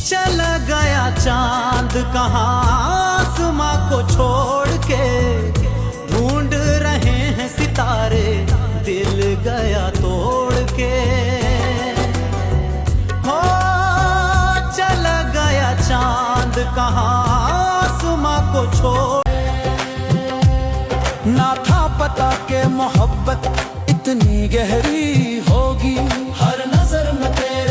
चला गया चांद कहाँ आसमां को छोड़ के, ढूंढ रहे हैं सितारे दिल गया तोड़ के। हो चला गया चांद कहाँ आसमां को छोड़, ना था पता के मोहब्बत इतनी गहरी होगी, हर नजर में तेरे